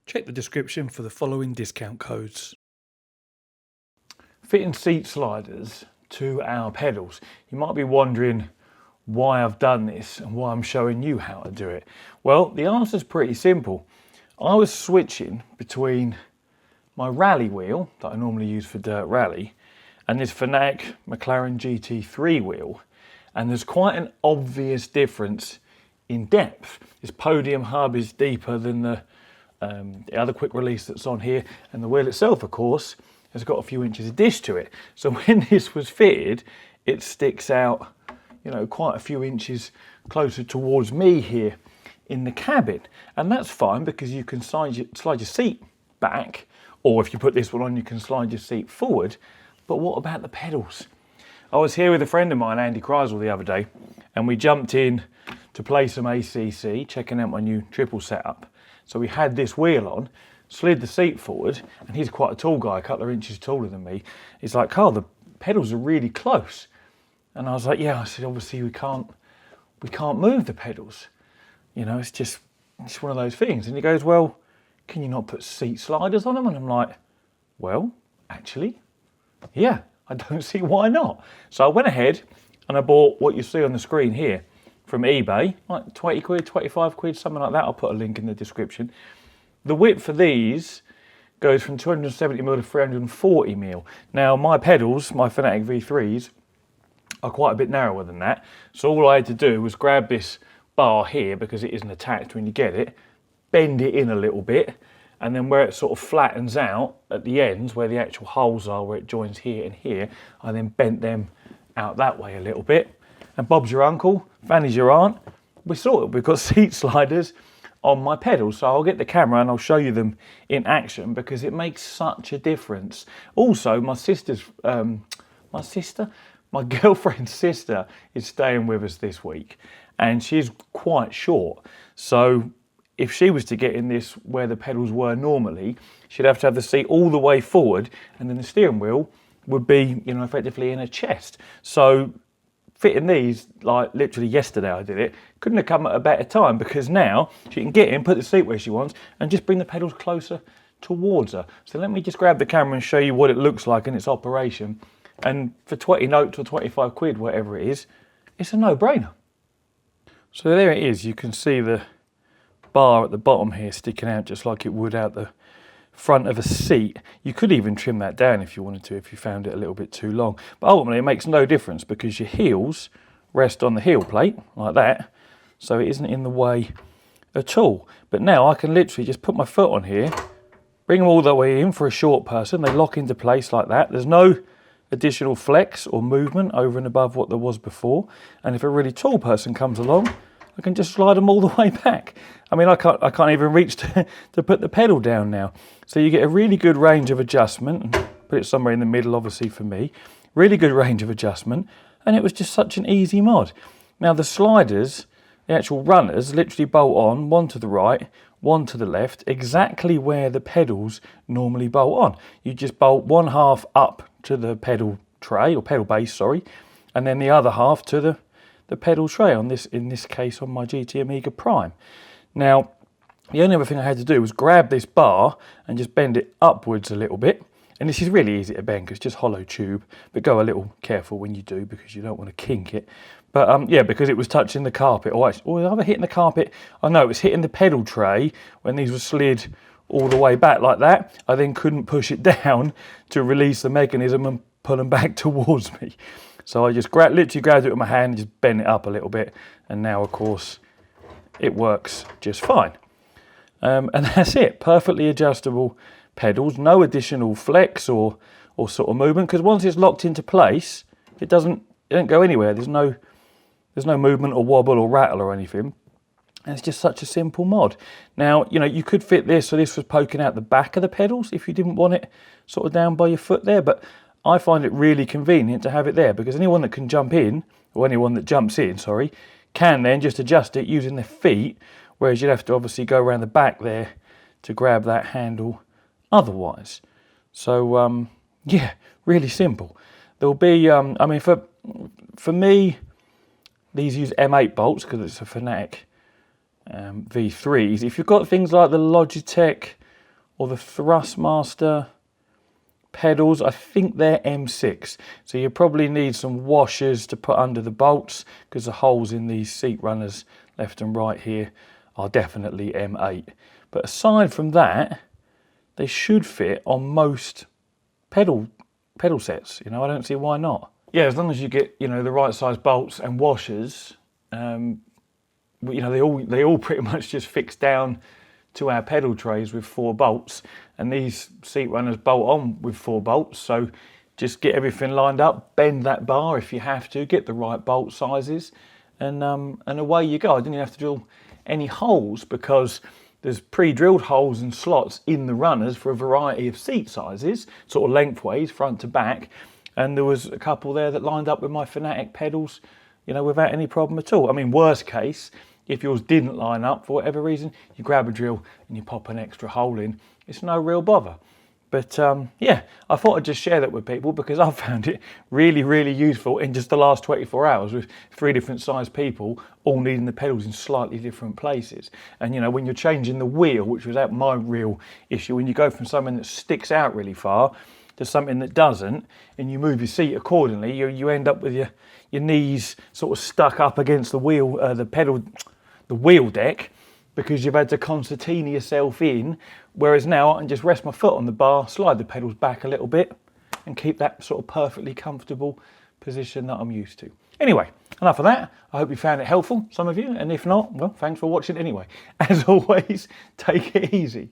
Check the description for the following discount codes. Fitting seat sliders to our pedals. You might be wondering why I've done this and why I'm showing you how to do it. Well, the answer is pretty simple. I was switching between my rally wheel that I normally use for dirt rally and this Fanatic McLaren GT3 wheel, and there's quite an obvious difference in depth. This podium hub is deeper than the other quick release that's on here, and the wheel itself, of course, has got a few inches of dish to it. So when this was fitted, it sticks out, you know, quite a few inches closer towards me here in the cabin. And that's fine because you can slide your seat back, or if you put this one on, you can slide your seat forward. But what about the pedals? I was here with a friend of mine, Andy Kreisel, the other day, and we jumped in to play some ACC, checking out my new triple setup. So we had this wheel on, slid the seat forward, and he's quite a tall guy, a couple of inches taller than me. He's like, "Carl, the pedals are really close." And I was like, "Yeah," I said, "obviously we can't move the pedals. You know, it's one of those things." And he goes, "Well, can you not put seat sliders on them?" And I'm like, "Well, actually, yeah, I don't see why not." So I went ahead and I bought what you see on the screen here from eBay, like 20 quid, 25 quid, something like that. I'll put a link in the description. The width for these goes from 270mm to 340mm. Now my pedals, my Fanatic V3s, are quite a bit narrower than that. So all I had to do was grab this bar here, because it isn't attached when you get it, bend it in a little bit, and then where it sort of flattens out at the ends, where the actual holes are, where it joins here and here, I then bent them out that way a little bit. And Bob's your uncle, Fanny's your aunt. We've got seat sliders on my pedals. So I'll get the camera and I'll show you them in action, because it makes such a difference. Also, my girlfriend's sister is staying with us this week, and she's quite short. So if she was to get in this where the pedals were normally, she'd have to have the seat all the way forward, and then the steering wheel would be, you know, effectively in her chest. So fitting these, like literally yesterday I did it, couldn't have come at a better time, because now she can get in, put the seat where she wants, and just bring the pedals closer towards her. So let me just grab the camera and show you what it looks like in its operation. And for 20 notes or 25 quid, whatever it is, it's a no-brainer. So there it is. You can see the bar at the bottom here sticking out just like it would out the front of a seat. You could even trim that down if you wanted to, if you found it a little bit too long. But ultimately it makes no difference, because your heels rest on the heel plate like that, so it isn't in the way at all. But now I can literally just put my foot on here, bring them all the way in. For a short person, they lock into place like that. There's no additional flex or movement over and above what there was before. And if a really tall person comes along, I can just slide them all the way back. I mean, I can't even reach to put the pedal down now. So you get a really good range of adjustment. Put it somewhere in the middle, obviously, for me. Really good range of adjustment. And it was just such an easy mod. Now the sliders, the actual runners, literally bolt on, one to the right, one to the left, exactly where the pedals normally bolt on. You just bolt one half up to the pedal tray, or pedal base, sorry, and then the other half to the pedal tray, on this, in this case, on my GT Amiga Prime. Now, the only other thing I had to do was grab this bar and just bend it upwards a little bit. And this is really easy to bend because it's just hollow tube, but go a little careful when you do, because you don't want to kink it. But yeah, because it was touching the carpet, or was I ever hitting the carpet? Oh no, it was hitting the pedal tray when these were slid all the way back like that. I then couldn't push it down to release the mechanism and pull them back towards me. So I just literally grabbed it with my hand and just bent it up a little bit. And now, of course, it works just fine. And that's it. Perfectly adjustable pedals. No additional flex or sort of movement, because once it's locked into place, it don't go anywhere. There's no movement or wobble or rattle or anything. And it's just such a simple mod. Now, you know, you could fit this, so this was poking out the back of the pedals if you didn't want it sort of down by your foot there. But I find it really convenient to have it there, because anyone that can jump in, or anyone that jumps in, sorry, can then just adjust it using their feet, whereas you'd have to obviously go around the back there to grab that handle otherwise. So, yeah, really simple. There'll be, I mean, for me, These use M8 bolts because it's a Fanatic V3s. If you've got things like the Logitech or the Thrustmaster pedals, I think they're M6. So you probably need some washers to put under the bolts because the holes in these seat runners left and right here are definitely M8. But aside from that, they should fit on most pedal sets. You know, I don't see why not. Yeah, as long as you get, you know, the right size bolts and washers, you know, they all pretty much just fix down to our pedal trays with 4 bolts, and these seat runners bolt on with 4 bolts. So just get everything lined up, bend that bar if you have to, get the right bolt sizes, and away you go. I didn't even have to drill any holes because there's pre-drilled holes and slots in the runners for a variety of seat sizes, sort of lengthways, front to back. And there was a couple there that lined up with my Fanatic pedals, you know, without any problem at all. I mean, worst case, if yours didn't line up for whatever reason, you grab a drill and you pop an extra hole in. It's no real bother. But yeah, I thought I'd just share that with people because I found it really, really useful in just the last 24 hours with 3 different sized people all needing the pedals in slightly different places. And you know, when you're changing the wheel, which was my real issue, when you go from something that sticks out really far to something that doesn't, and you move your seat accordingly, you end up with your knees sort of stuck up against the wheel, the wheel deck, because you've had to concertina yourself in, whereas now I can just rest my foot on the bar, slide the pedals back a little bit, and keep that sort of perfectly comfortable position that I'm used to. Anyway, enough of that. I hope you found it helpful, some of you, and if not, well, thanks for watching anyway. As always, take it easy.